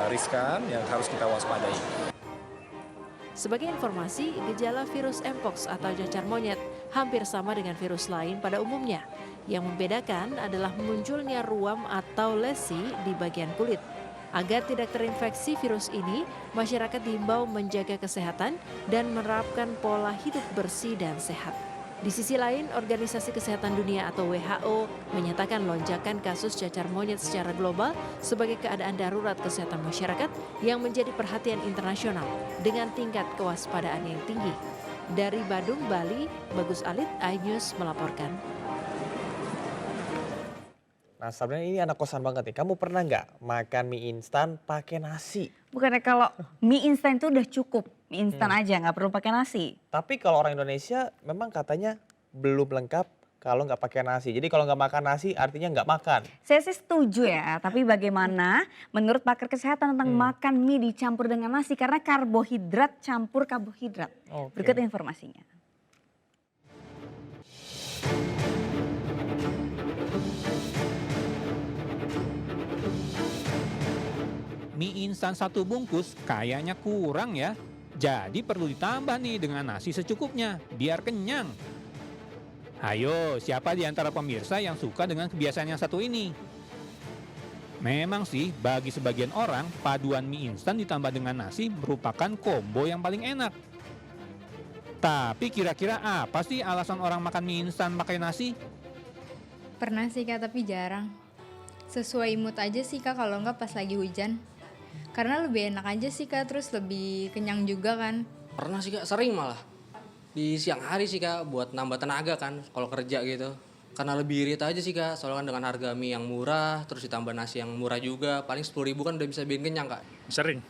riskan, yang harus kita waspadai. Sebagai informasi, gejala virus Mpox atau cacar monyet hampir sama dengan virus lain pada umumnya. Yang membedakan adalah munculnya ruam atau lesi di bagian kulit. Agar tidak terinfeksi virus ini, masyarakat diimbau menjaga kesehatan dan menerapkan pola hidup bersih dan sehat. Di sisi lain, Organisasi Kesehatan Dunia atau WHO menyatakan lonjakan kasus cacar monyet secara global sebagai keadaan darurat kesehatan masyarakat yang menjadi perhatian internasional dengan tingkat kewaspadaan yang tinggi. Dari Badung, Bali, Bagus Alit, iNews melaporkan. Nah, sebenarnya ini anak kosan banget nih. Kamu pernah nggak makan mie instan pakai nasi? Bukannya kalau mie instan itu udah cukup, mie instan aja nggak perlu pakai nasi. Tapi kalau orang Indonesia memang katanya belum lengkap kalau nggak pakai nasi. Jadi kalau nggak makan nasi artinya nggak makan. Saya sih setuju ya, tapi bagaimana menurut pakar kesehatan tentang makan mie dicampur dengan nasi karena karbohidrat campur karbohidrat. Berikut informasinya. Mie instan 1 bungkus kayaknya kurang ya. Jadi perlu ditambah nih dengan nasi secukupnya biar kenyang. Ayo, siapa di antara pemirsa yang suka dengan kebiasaan yang satu ini? Memang sih bagi sebagian orang paduan mie instan ditambah dengan nasi merupakan kombo yang paling enak. Tapi kira-kira apa sih alasan orang makan mie instan pakai nasi? Pernah sih Kak, tapi jarang. Sesuai mood aja sih Kak, kalau nggak pas lagi hujan. Karena lebih enak aja sih Kak, terus lebih kenyang juga kan. Pernah sih Kak, sering malah. Di siang hari sih Kak, buat nambah tenaga kan kalau kerja gitu. Karena lebih irit aja sih Kak, soalnya kan dengan harga mie yang murah, terus ditambah nasi yang murah juga, paling 10.000 kan udah bisa bikin kenyang Kak. Sering,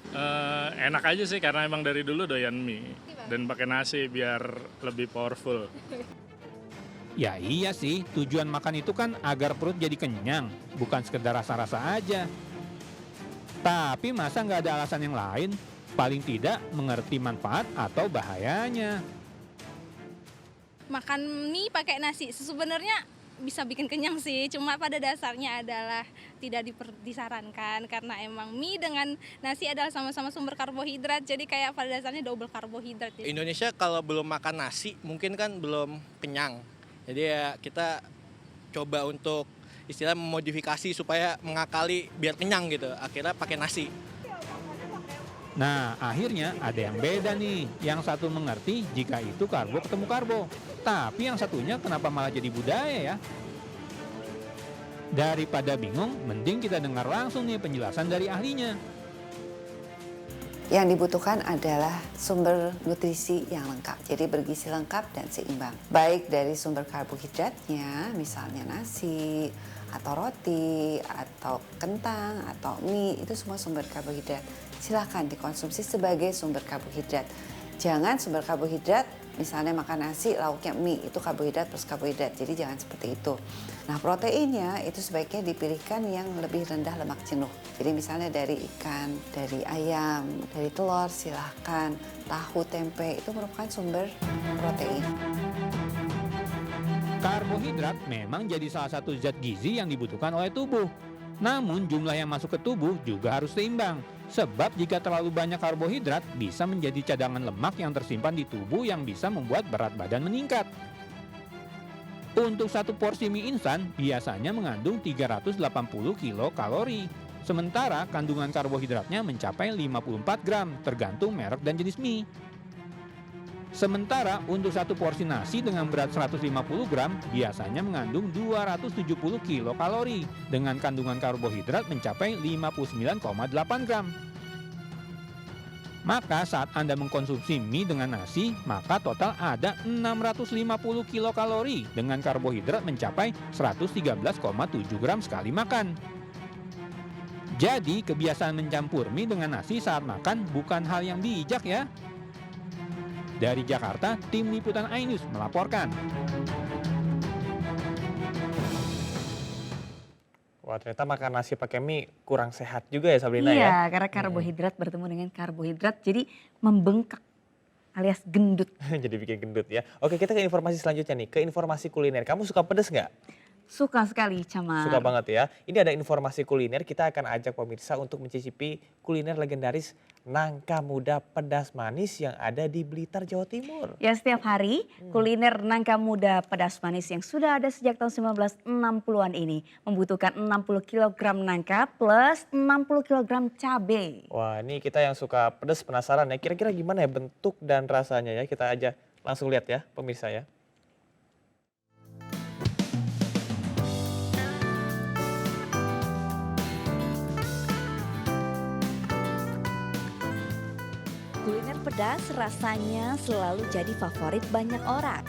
enak aja sih karena emang dari dulu doyan mie. Dan pakai nasi biar lebih powerful. Ya iya sih, tujuan makan itu kan agar perut jadi kenyang, bukan sekedar rasa-rasa aja. Tapi masa nggak ada alasan yang lain? Paling tidak mengerti manfaat atau bahayanya. Makan mie pakai nasi sebenarnya bisa bikin kenyang sih, cuma pada dasarnya adalah tidak disarankan karena emang mie dengan nasi adalah sama-sama sumber karbohidrat, jadi kayak pada dasarnya double karbohidrat. Indonesia kalau belum makan nasi mungkin kan belum kenyang, jadi ya kita coba untuk istilah memodifikasi supaya mengakali biar kenyang gitu, akhirnya pakai nasi. Nah, akhirnya ada yang beda nih. Yang satu mengerti jika itu karbo ketemu karbo. Tapi yang satunya kenapa malah jadi budaya ya? Daripada bingung, mending kita dengar langsung nih penjelasan dari ahlinya. Yang dibutuhkan adalah sumber nutrisi yang lengkap, jadi bergizi lengkap dan seimbang. Baik dari sumber karbohidratnya, misalnya nasi, atau roti, atau kentang, atau mie, itu semua sumber karbohidrat. Silahkan dikonsumsi sebagai sumber karbohidrat. Jangan sumber karbohidrat, misalnya makan nasi, lauknya mie, itu karbohidrat plus karbohidrat, jadi jangan seperti itu. Nah, proteinnya itu sebaiknya dipilihkan yang lebih rendah lemak jenuh. Jadi misalnya dari ikan, dari ayam, dari telur, silahkan. Tahu, tempe, itu merupakan sumber protein. Karbohidrat memang jadi salah satu zat gizi yang dibutuhkan oleh tubuh. Namun jumlah yang masuk ke tubuh juga harus seimbang. Sebab jika terlalu banyak karbohidrat bisa menjadi cadangan lemak yang tersimpan di tubuh yang bisa membuat berat badan meningkat. Untuk satu porsi mie instan biasanya mengandung 380 kilokalori. Sementara kandungan karbohidratnya mencapai 54 gram tergantung merek dan jenis mie. Sementara untuk satu porsi nasi dengan berat 150 gram biasanya mengandung 270 kilokalori dengan kandungan karbohidrat mencapai 59,8 gram. Maka saat Anda mengkonsumsi mie dengan nasi, maka total ada 650 kilokalori dengan karbohidrat mencapai 113,7 gram sekali makan. Jadi kebiasaan mencampur mie dengan nasi saat makan bukan hal yang bijak ya. Dari Jakarta, tim liputan iNews melaporkan. Wah, ternyata makan nasi pakai mie kurang sehat juga ya Sabrina ya? Iya, karena karbohidrat bertemu dengan karbohidrat jadi membengkak alias gendut. Jadi bikin gendut ya. Oke, kita ke informasi selanjutnya nih, ke informasi kuliner. Kamu suka pedas nggak? Suka sekali, Camar. Suka banget ya. Ini ada informasi kuliner, kita akan ajak pemirsa untuk mencicipi kuliner legendaris nangka muda pedas manis yang ada di Blitar, Jawa Timur. Ya, setiap hari kuliner nangka muda pedas manis yang sudah ada sejak tahun 1960-an ini membutuhkan 60 kg nangka plus 60 kg cabai. Wah, ini kita yang suka pedas penasaran ya, kira-kira gimana ya bentuk dan rasanya ya. Kita aja langsung lihat ya pemirsa ya. Kuliner pedas rasanya selalu jadi favorit banyak orang.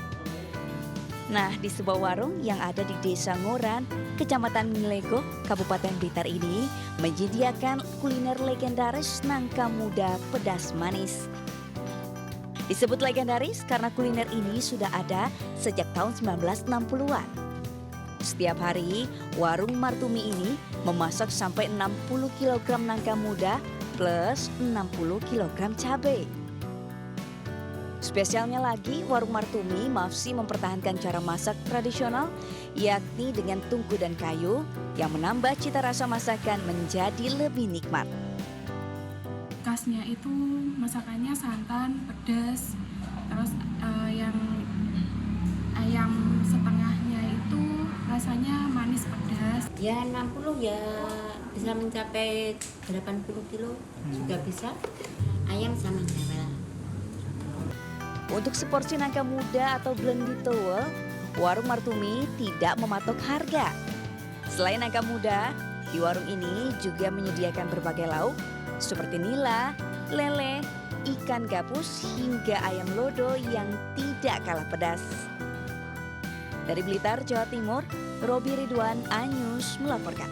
Nah, di sebuah warung yang ada di Desa Ngoran, Kecamatan Ngelego, Kabupaten Blitar ini menyediakan kuliner legendaris nangka muda pedas manis. Disebut legendaris karena kuliner ini sudah ada sejak tahun 1960-an. Setiap hari, warung Martumi ini memasak sampai 60 kg nangka muda plus 60 kg cabai. Spesialnya lagi, warung Martumi masih mempertahankan cara masak tradisional, yakni dengan tungku dan kayu yang menambah cita rasa masakan menjadi lebih nikmat. Khasnya itu masakannya santan, pedas, terus yang ayam setengahnya itu rasanya manis pedas. Ya 60 ya bisa mencapai 80 kilo juga bisa. Ayam sama garam. Untuk seporsi nangka muda atau blended towel, warung Martumi tidak mematok harga. Selain nangka muda, di warung ini juga menyediakan berbagai lauk seperti nila, lele, ikan gabus hingga ayam lodo yang tidak kalah pedas. Dari Blitar, Jawa Timur, Robi Ridwan, iNews melaporkan.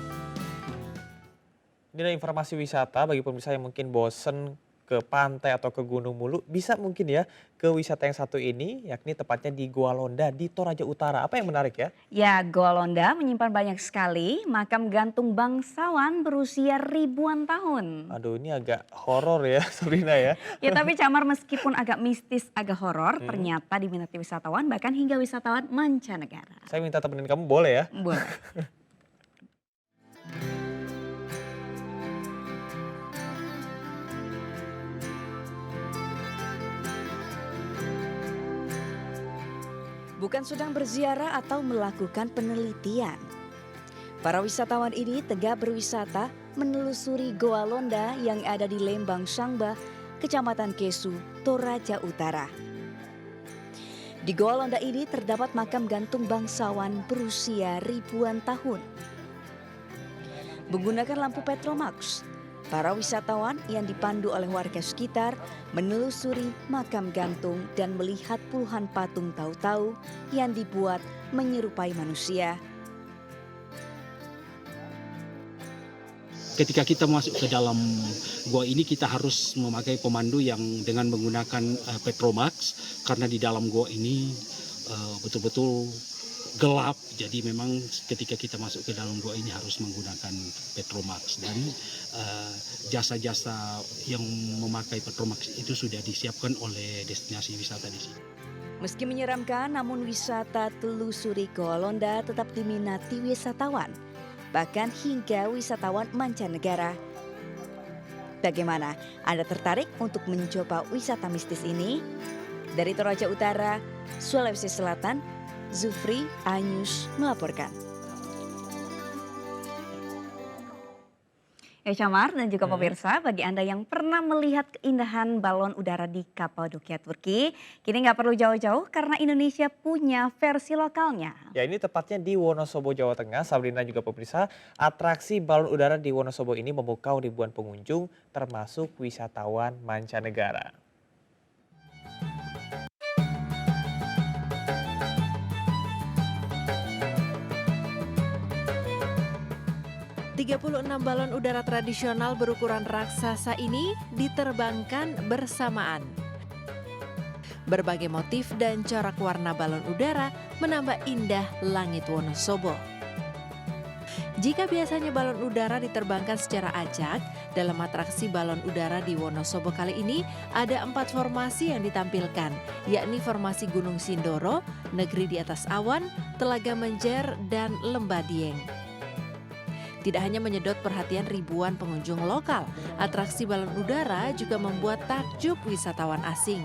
Ini ada informasi wisata bagi pemirsa yang mungkin bosen ke pantai atau ke gunung mulu, bisa mungkin ya ke wisata yang satu ini, yakni tepatnya di Goa Londa di Toraja Utara. Apa yang menarik ya? Ya, Goa Londa menyimpan banyak sekali makam gantung bangsawan berusia ribuan tahun. Aduh, ini agak horor ya Sabrina ya. Ya, tapi Camar meskipun agak mistis, agak horor, ternyata diminati wisatawan bahkan hingga wisatawan mancanegara. Saya minta temenin kamu boleh ya? Boleh. Bukan sedang berziarah atau melakukan penelitian. Para wisatawan ini tengah berwisata menelusuri Goa Londa yang ada di Lembang Sangba, Kecamatan Kesu, Toraja Utara. Di Goa Londa ini terdapat makam gantung bangsawan berusia ribuan tahun. Menggunakan lampu Petromax, para wisatawan yang dipandu oleh warga sekitar menelusuri makam gantung dan melihat puluhan patung tahu-tahu yang dibuat menyerupai manusia. Ketika kita masuk ke dalam gua ini kita harus memakai pemandu yang dengan menggunakan Petromax karena di dalam gua ini betul-betul gelap. Jadi memang ketika kita masuk ke dalam gua ini harus menggunakan Petromax dan jasa-jasa yang memakai Petromax itu sudah disiapkan oleh destinasi wisata di sini. Meski menyeramkan, namun wisata telusuri Goa Londa tetap diminati wisatawan, bahkan hingga wisatawan mancanegara. Bagaimana? Anda tertarik untuk mencoba wisata mistis ini? Dari Toraja Utara, Sulawesi Selatan, Zufri Anyus melaporkan. Camar dan juga pemirsa, bagi Anda yang pernah melihat keindahan balon udara di Kapadokia, Turki, kini nggak perlu jauh-jauh karena Indonesia punya versi lokalnya. Ya, ini tepatnya di Wonosobo, Jawa Tengah. Sabrina juga pemirsa, atraksi balon udara di Wonosobo ini memukau ribuan pengunjung termasuk wisatawan mancanegara. 36 balon udara tradisional berukuran raksasa ini diterbangkan bersamaan. Berbagai motif dan corak warna balon udara menambah indah langit Wonosobo. Jika biasanya balon udara diterbangkan secara acak, dalam atraksi balon udara di Wonosobo kali ini ada 4 formasi yang ditampilkan, yakni formasi Gunung Sindoro, Negeri di Atas Awan, Telaga Menjer, dan Lembah Dieng. Tidak hanya menyedot perhatian ribuan pengunjung lokal, atraksi balon udara juga membuat takjub wisatawan asing.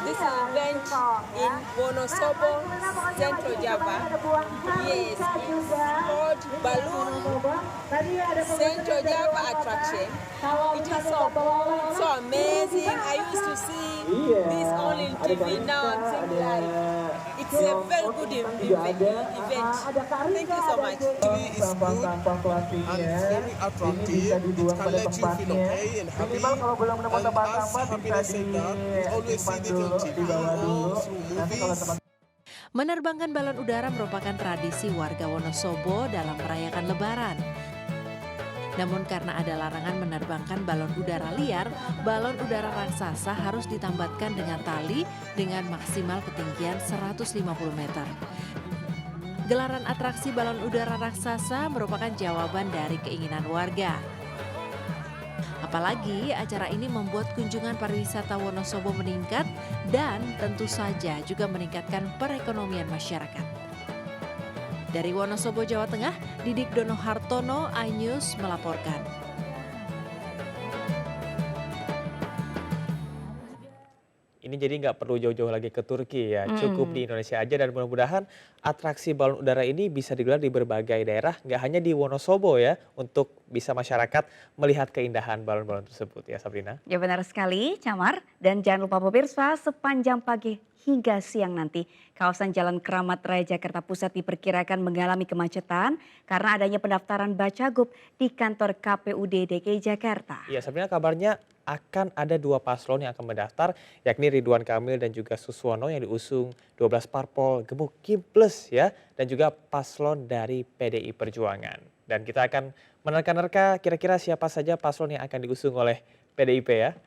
This is a bench in Wonosobo, Central Java. Yes, it's called Balloon Central Java attraction. It is so amazing. I used to see this only in TV. Now I'm seeing live. It's a very good event. Thank you so much. It is good and it's very attractive. It can let you feel okay and happy. And as happiness said that, we always see this on TV or through movies. Menerbangkan balon udara merupakan tradisi warga Wonosobo dalam merayakan Lebaran. Namun karena ada larangan menerbangkan balon udara liar, balon udara raksasa harus ditambatkan dengan tali dengan maksimal ketinggian 150 meter. Gelaran atraksi balon udara raksasa merupakan jawaban dari keinginan warga. Apalagi acara ini membuat kunjungan pariwisata Wonosobo meningkat dan tentu saja juga meningkatkan perekonomian masyarakat. Dari Wonosobo, Jawa Tengah, Didik Dono Hartono, iNews melaporkan. Ini jadi nggak perlu jauh-jauh lagi ke Turki ya, cukup di Indonesia aja dan mudah-mudahan atraksi balon udara ini bisa digelar di berbagai daerah, nggak hanya di Wonosobo ya, untuk bisa masyarakat melihat keindahan balon-balon tersebut ya Sabrina. Ya benar sekali, Camar. Dan jangan lupa pemirsa, sepanjang pagi hingga siang nanti, kawasan Jalan Keramat Raya Jakarta Pusat diperkirakan mengalami kemacetan karena adanya pendaftaran Bacagub di kantor KPUD DKI Jakarta. Iya Sabrina, kabarnya akan ada 2 paslon yang akan mendaftar, yakni Ridwan Kamil dan juga Suswono yang diusung 12 parpol gemuk Kim Plus ya, dan juga paslon dari PDI Perjuangan. Dan kita akan menerka-nerka kira-kira siapa saja paslon yang akan diusung oleh PDIP ya.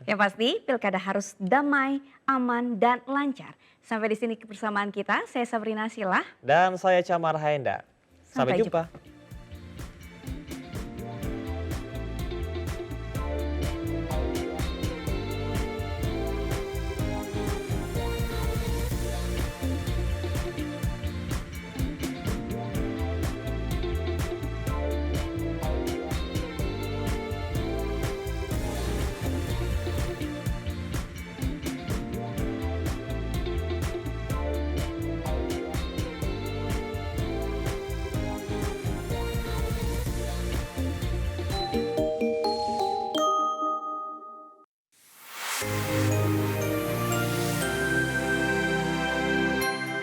Yang pasti pilkada harus damai, aman, dan lancar. Sampai di sini kebersamaan kita, saya Sabrina Sila. Dan saya Camar Haenda. Sampai jumpa.